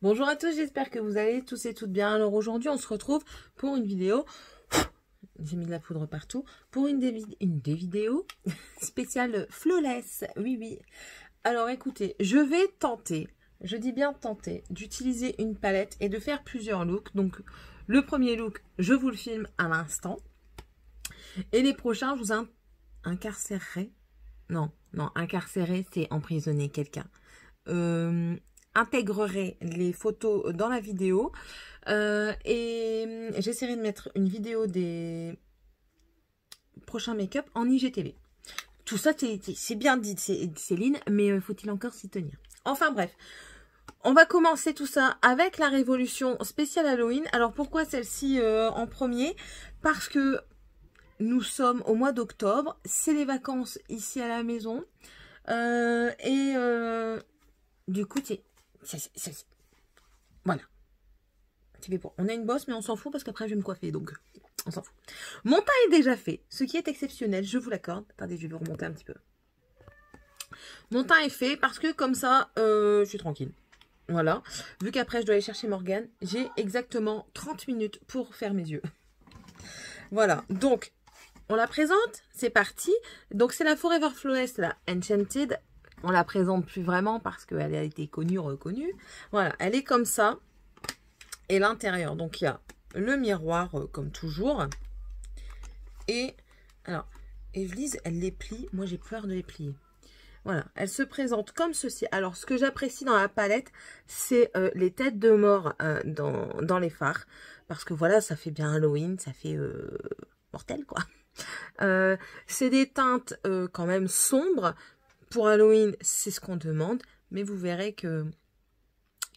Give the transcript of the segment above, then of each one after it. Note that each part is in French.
Bonjour à tous, j'espère que vous allez tous et toutes bien. Alors aujourd'hui, on se retrouve pour une vidéo. J'ai mis de la poudre partout. Pour une des vidéos spéciale flawless. Oui, oui. Alors écoutez, je vais tenter, je dis bien tenter, d'utiliser une palette et de faire plusieurs looks. Donc le premier look, je vous le filme à l'instant. Et les prochains, je vous incarcérerai. Non, incarcérer, c'est emprisonner quelqu'un. Intégrerai les photos dans la vidéo et j'essaierai de mettre une vidéo des prochains make-up en IGTV. Tout ça, c'est bien dit, Céline, mais faut-il encore s'y tenir? Enfin bref, on va commencer tout ça avec la révolution spéciale Halloween. Alors pourquoi celle-ci en premier? Parce que nous sommes au mois d'octobre, c'est les vacances ici à la maison du coup, voilà. On a une bosse, mais on s'en fout parce qu'après, je vais me coiffer. Donc, on s'en fout. Mon teint est déjà fait, ce qui est exceptionnel, je vous l'accorde. Attendez, je vais vous remonter un petit peu. Mon teint est fait parce que comme ça, je suis tranquille. Voilà. Vu qu'après, je dois aller chercher Morgane, j'ai exactement 30 minutes pour faire mes yeux. Voilà. Donc, on la présente. C'est parti. Donc, c'est la Forever Flawless, la Enchanted. On la présente plus vraiment parce qu'elle a été connue, reconnue. Voilà, elle est comme ça. Et l'intérieur, donc il y a le miroir comme toujours. Et alors, Evelise, elle les plie. Moi, j'ai peur de les plier. Voilà, elle se présente comme ceci. Alors, ce que j'apprécie dans la palette, c'est les têtes de mort dans les fards. Parce que voilà, ça fait bien Halloween, ça fait mortel, quoi. C'est des teintes quand même sombres. Pour Halloween, c'est ce qu'on demande, mais vous verrez que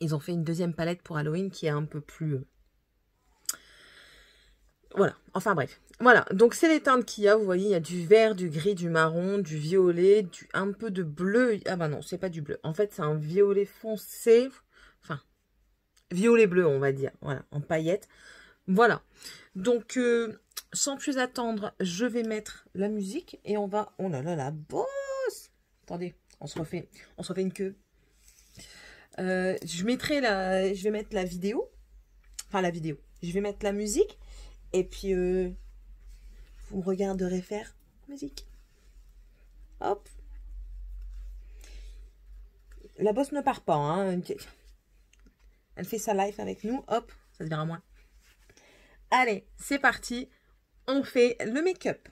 ils ont fait une deuxième palette pour Halloween qui est un peu plus... Voilà, enfin bref. Voilà, donc c'est les teintes qu'il y a, vous voyez, il y a du vert, du gris, du marron, du violet, un peu de bleu. Ah bah non, c'est pas du bleu. En fait, c'est un violet foncé, enfin, violet bleu, on va dire, voilà, en paillettes. Voilà, donc sans plus attendre, je vais mettre la musique et on va... Oh là là, la bosse! Attendez, on se refait une queue. Je vais mettre la vidéo. Enfin, la vidéo. Je vais mettre la musique. Et puis, vous me regarderez faire musique. Hop. La bosse ne part pas. Hein. Elle fait sa life avec nous. Hop, ça se verra moins. Allez, c'est parti. On fait le make-up.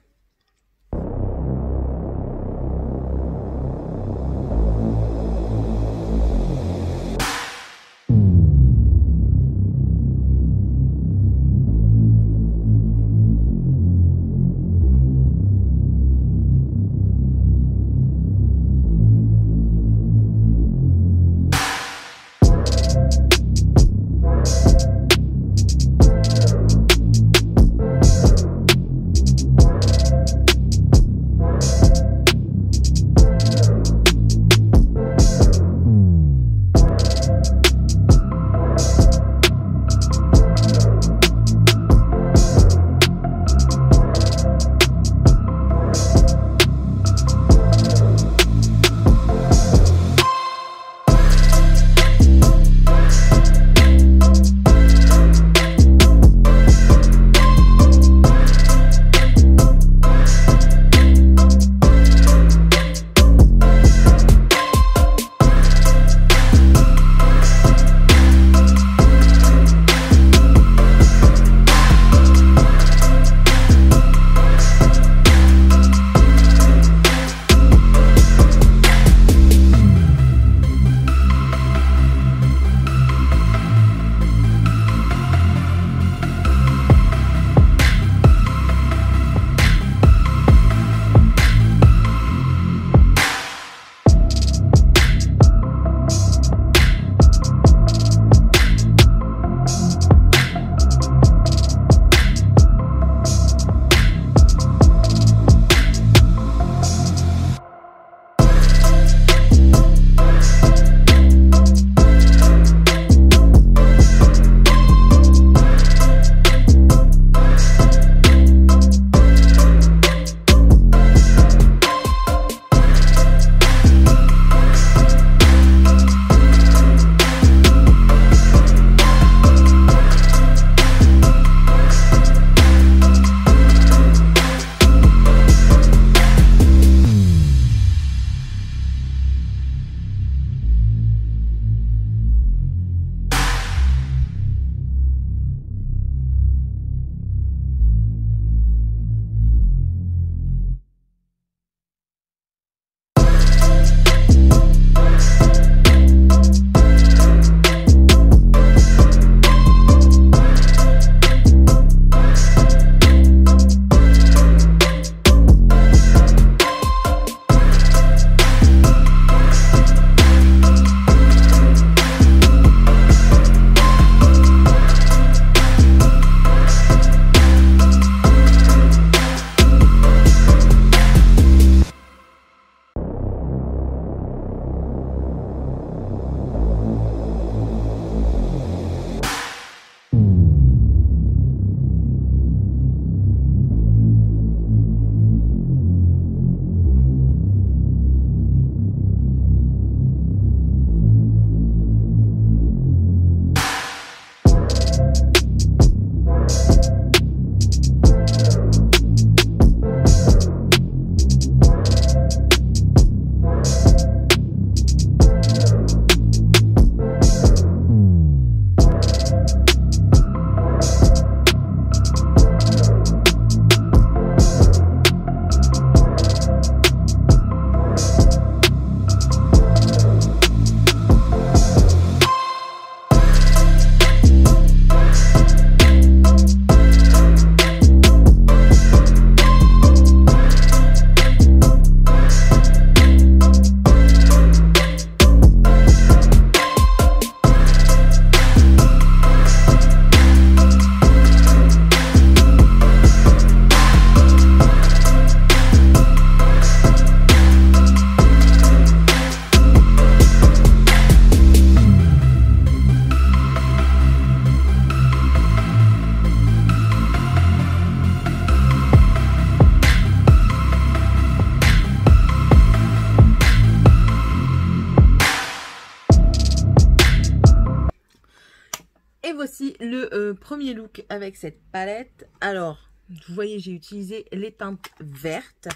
Et voici le premier look avec cette palette. Alors, vous voyez, j'ai utilisé les teintes vertes.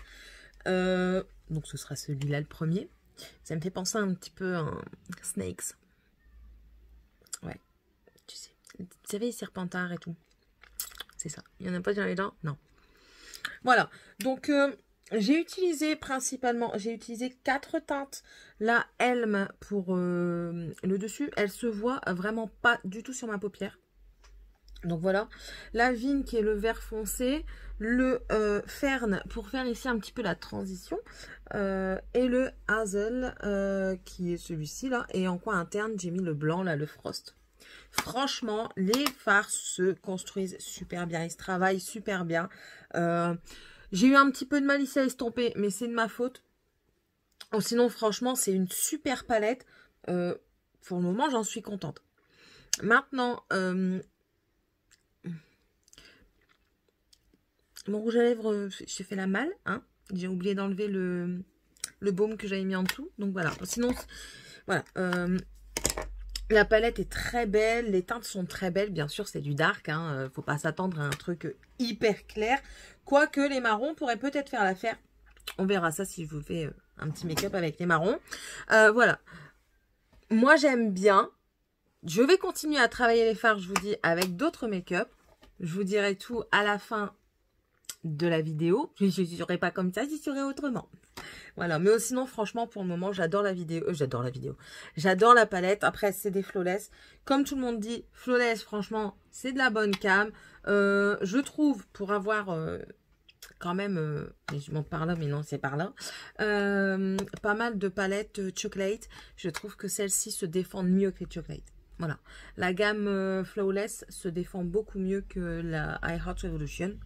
Donc, ce sera celui-là le premier. Ça me fait penser un petit peu à un Snakes. Ouais, tu sais. Vous savez, Serpentard et tout. C'est ça. Il n'y en a pas dans les dents? Non. Voilà. Donc, j'ai utilisé principalement, j'ai utilisé 4 teintes. La Helm pour le dessus, elle se voit vraiment pas du tout sur ma paupière. Donc voilà. La Vigne qui est le vert foncé. Le Fern pour faire ici un petit peu la transition. Et le Hazel qui est celui-ci là. Et en coin interne, j'ai mis le blanc là, le Frost. Franchement, les fards se construisent super bien. Ils se travaillent super bien. J'ai eu un petit peu de mal ici à estomper, mais c'est de ma faute. Oh, sinon, franchement, c'est une super palette. Pour le moment, j'en suis contente. Maintenant, mon rouge à lèvres, j'ai fait la malle. Hein. J'ai oublié d'enlever le baume que j'avais mis en dessous. Donc voilà. Sinon, voilà. La palette est très belle, les teintes sont très belles, bien sûr c'est du dark, hein, faut pas s'attendre à un truc hyper clair, quoique les marrons pourraient peut-être faire l'affaire, on verra ça si je vous fais un petit make-up avec les marrons. Voilà, moi j'aime bien, je vais continuer à travailler les fards, je vous dis, avec d'autres make-up, je vous dirai tout à la fin de la vidéo, je ne serai pas comme ça, j'y serai autrement. Voilà, mais sinon, franchement, pour le moment, j'adore la vidéo. J'adore la palette. Après, c'est des flawless. Comme tout le monde dit, flawless, franchement, c'est de la bonne cam. Je trouve, pour avoir quand même, je monte par là, mais non, c'est par là, pas mal de palettes chocolate. Je trouve que celles-ci se défendent mieux que les chocolate. Voilà. La gamme flawless se défend beaucoup mieux que la I Heart Revolution.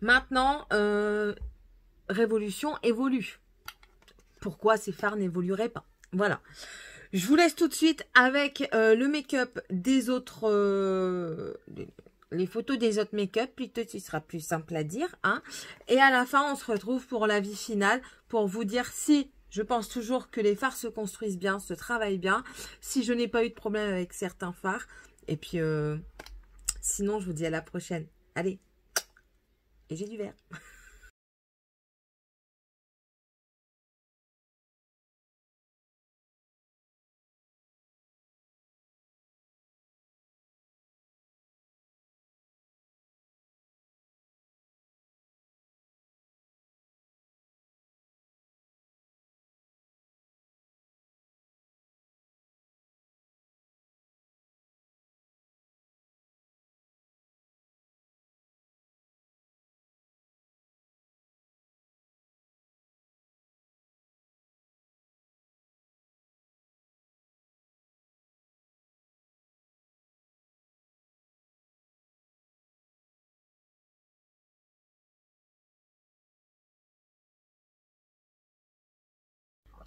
Maintenant, Révolution évolue. Pourquoi ces fards n'évolueraient pas? Voilà. Je vous laisse tout de suite avec le make-up des autres... les photos des autres make-up. Plutôt, ce sera plus simple à dire. Hein. Et à la fin, on se retrouve pour l'avis final. Pour vous dire si je pense toujours que les fards se construisent bien, se travaillent bien. Si je n'ai pas eu de problème avec certains fards. Et puis, sinon, je vous dis à la prochaine. Allez. Et j'ai du vert.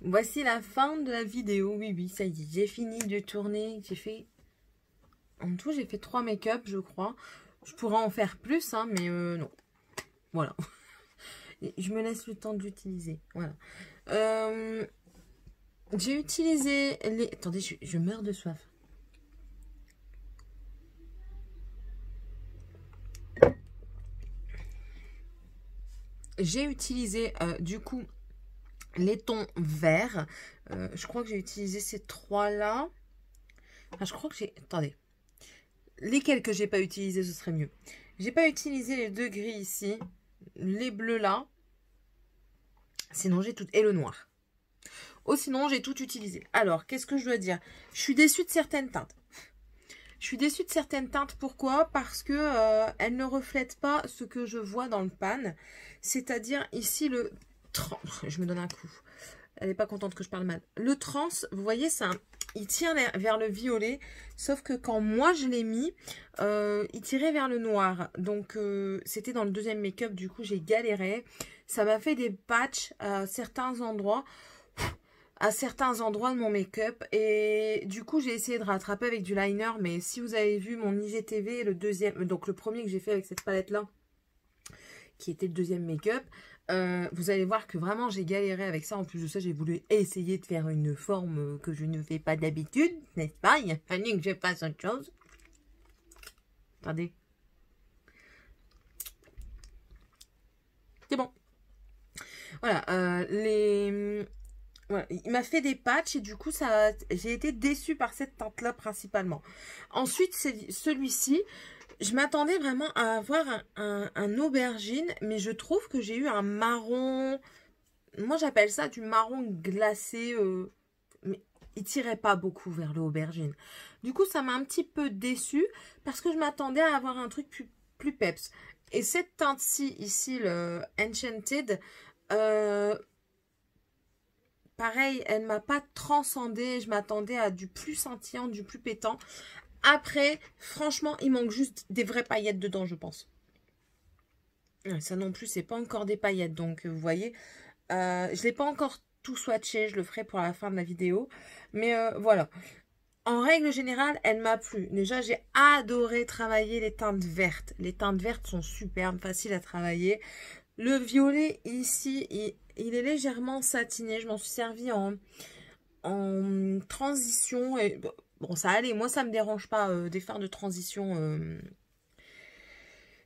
Voici la fin de la vidéo. Oui, ça y est, j'ai fini de tourner. J'ai fait... En tout, j'ai fait 3 make-up, je crois. Je pourrais en faire plus, hein, mais non. Voilà. Je me laisse le temps d'utiliser. Voilà. J'ai utilisé les... Attendez, je meurs de soif. J'ai utilisé, du coup... les tons verts. Je crois que j'ai utilisé ces 3-là. Enfin, je crois que j'ai... Attendez. Lesquels que j'ai pas utilisé, ce serait mieux. J'ai pas utilisé les 2 gris ici. Les bleus là. Sinon, j'ai tout... Et le noir. Oh, sinon, j'ai tout utilisé. Alors, qu'est-ce que je dois dire? Je suis déçue de certaines teintes. Je suis déçue de certaines teintes. Pourquoi? Parce que elles ne reflètent pas ce que je vois dans le pan. C'est-à-dire ici le... Je me donne un coup. Elle n'est pas contente que je parle mal. Le trans, vous voyez, ça, il tire vers le violet. Sauf que quand moi je l'ai mis, il tirait vers le noir. Donc, c'était dans le deuxième make-up. Du coup, j'ai galéré. Ça m'a fait des patchs à certains endroits. De mon make-up. Et du coup, j'ai essayé de rattraper avec du liner. Mais si vous avez vu mon IGTV, le deuxième, donc le premier que j'ai fait avec cette palette-là, qui était le deuxième make-up, vous allez voir que vraiment j'ai galéré avec ça. En plus de ça, j'ai voulu essayer de faire une forme que je ne fais pas d'habitude, n'est-ce pas? Il a fallu que je fasse autre chose. Attendez. C'est bon. Voilà, voilà, il m'a fait des patchs et du coup, j'ai été déçue par cette teinte-là principalement. Ensuite, c'est celui-ci. Je m'attendais vraiment à avoir un aubergine, mais je trouve que j'ai eu un marron. Moi, j'appelle ça du marron glacé. Mais il tirait pas beaucoup vers l'aubergine. Du coup, ça m'a un petit peu déçue parce que je m'attendais à avoir un truc plus peps. Et cette teinte-ci, ici, le Enchanted, pareil, elle m'a pas transcendée. Je m'attendais à du plus scintillant, du plus pétant. Après, franchement, il manque juste des vraies paillettes dedans, je pense. Ça non plus, c'est pas encore des paillettes. Donc, vous voyez, je l'ai pas encore tout swatché. Je le ferai pour la fin de la vidéo. Mais voilà. En règle générale, elle m'a plu. Déjà, j'ai adoré travailler les teintes vertes. Les teintes vertes sont superbes, faciles à travailler. Le violet, ici, il est légèrement satiné. Je m'en suis servi en transition. Et, bon, ça allait. Moi, ça me dérange pas des fards de transition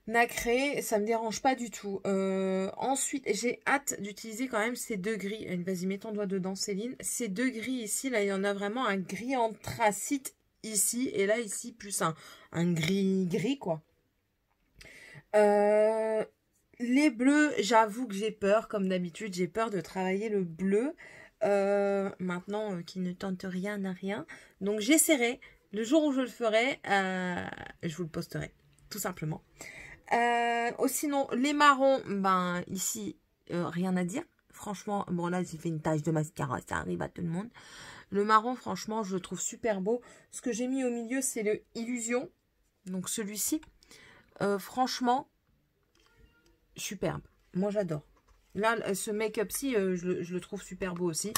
nacré. Ça me dérange pas du tout. Ensuite, j'ai hâte d'utiliser quand même ces deux gris. Vas-y, mets ton doigt dedans, Céline. Ces deux gris ici, là, il y en a vraiment un gris anthracite ici. Et là, ici, plus un gris, quoi. Les bleus, j'avoue que j'ai peur. Comme d'habitude, j'ai peur de travailler le bleu. Maintenant, qui ne tente rien n'a rien. Donc, j'essaierai. Le jour où je le ferai, je vous le posterai. Tout simplement. Sinon, les marrons, ben, ici, rien à dire. Franchement, bon, là, j'ai fait une tache de mascara. Ça arrive à tout le monde. Le marron, franchement, je le trouve super beau. Ce que j'ai mis au milieu, c'est le Illusion. Donc, celui-ci. Franchement, superbe. Moi, j'adore. Là, ce make-up-ci, je le trouve super beau aussi.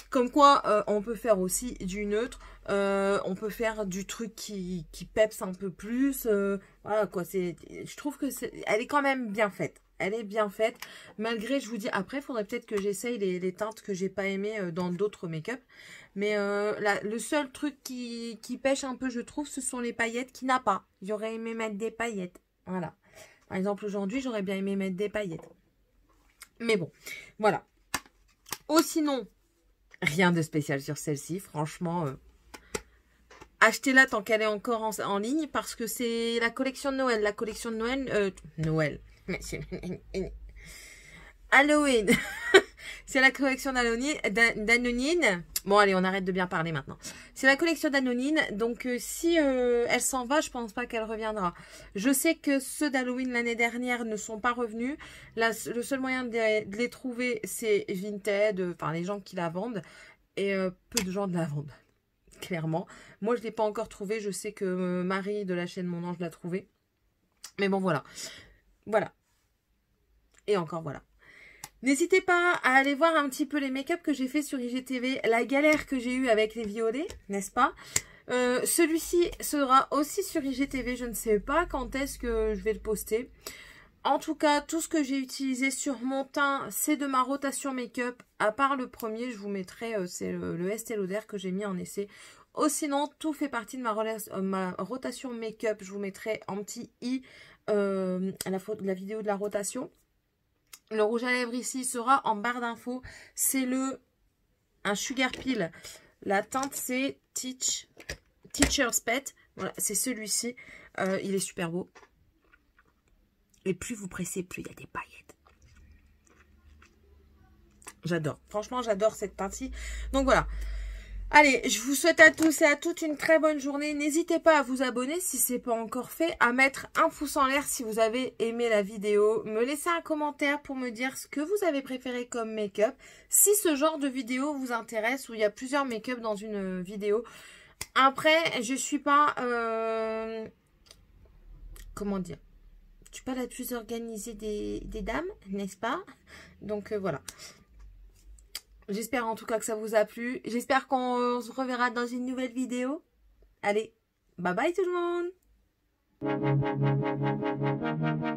Comme quoi, on peut faire aussi du neutre. On peut faire du truc qui peps un peu plus. Voilà, quoi. Je trouve que elle est quand même bien faite. Elle est bien faite. Malgré, je vous dis, après, il faudrait peut-être que j'essaye les teintes que j'ai pas aimées dans d'autres make-up. Mais le seul truc qui pêche un peu, je trouve, ce sont les paillettes qui n'a pas. J'aurais aimé mettre des paillettes. Voilà. Par exemple, aujourd'hui, j'aurais bien aimé mettre des paillettes. Mais bon, voilà. Sinon, rien de spécial sur celle-ci. Franchement, achetez-la tant qu'elle est encore en ligne parce que c'est la collection de Noël. La collection de Noël... Noël. Halloween. C'est la collection d'Anonyne. Bon, allez, on arrête de bien parler maintenant. C'est la collection d'Anonyne. Donc, si elle s'en va, je pense pas qu'elle reviendra. Je sais que ceux d'Halloween l'année dernière ne sont pas revenus. Le seul moyen de les trouver, c'est Vinted. Enfin, les gens qui la vendent. Et peu de gens la vendent. Clairement. Moi, je ne l'ai pas encore trouvé. Je sais que Marie de la chaîne Mon Ange l'a trouvé. Mais bon, voilà. Voilà. Et encore, voilà. N'hésitez pas à aller voir un petit peu les make-up que j'ai fait sur IGTV. La galère que j'ai eue avec les violets, n'est-ce pas? Celui-ci sera aussi sur IGTV. Je ne sais pas quand est-ce que je vais le poster. En tout cas, tout ce que j'ai utilisé sur mon teint, c'est de ma rotation make-up. À part le premier, je vous mettrai, c'est le Estée Lauder que j'ai mis en essai. Sinon, tout fait partie de ma rotation make-up. Je vous mettrai en petit i la vidéo de la rotation. Le rouge à lèvres ici sera en barre d'infos. C'est un Sugar Peel. La teinte, c'est Teacher's Pet. Voilà, c'est celui-ci. Il est super beau. Et plus vous pressez, plus il y a des paillettes. J'adore. Franchement, j'adore cette teinte-ci. Donc voilà. Allez, je vous souhaite à tous et à toutes une très bonne journée. N'hésitez pas à vous abonner si ce n'est pas encore fait, à mettre un pouce en l'air si vous avez aimé la vidéo, me laisser un commentaire pour me dire ce que vous avez préféré comme make-up. Si ce genre de vidéo vous intéresse, où il y a plusieurs make-up dans une vidéo. Après, je suis pas... comment dire? Je suis pas la plus organisée des dames, n'est-ce pas? Donc voilà. J'espère en tout cas que ça vous a plu. J'espère qu'on se reverra dans une nouvelle vidéo. Allez, bye bye tout le monde!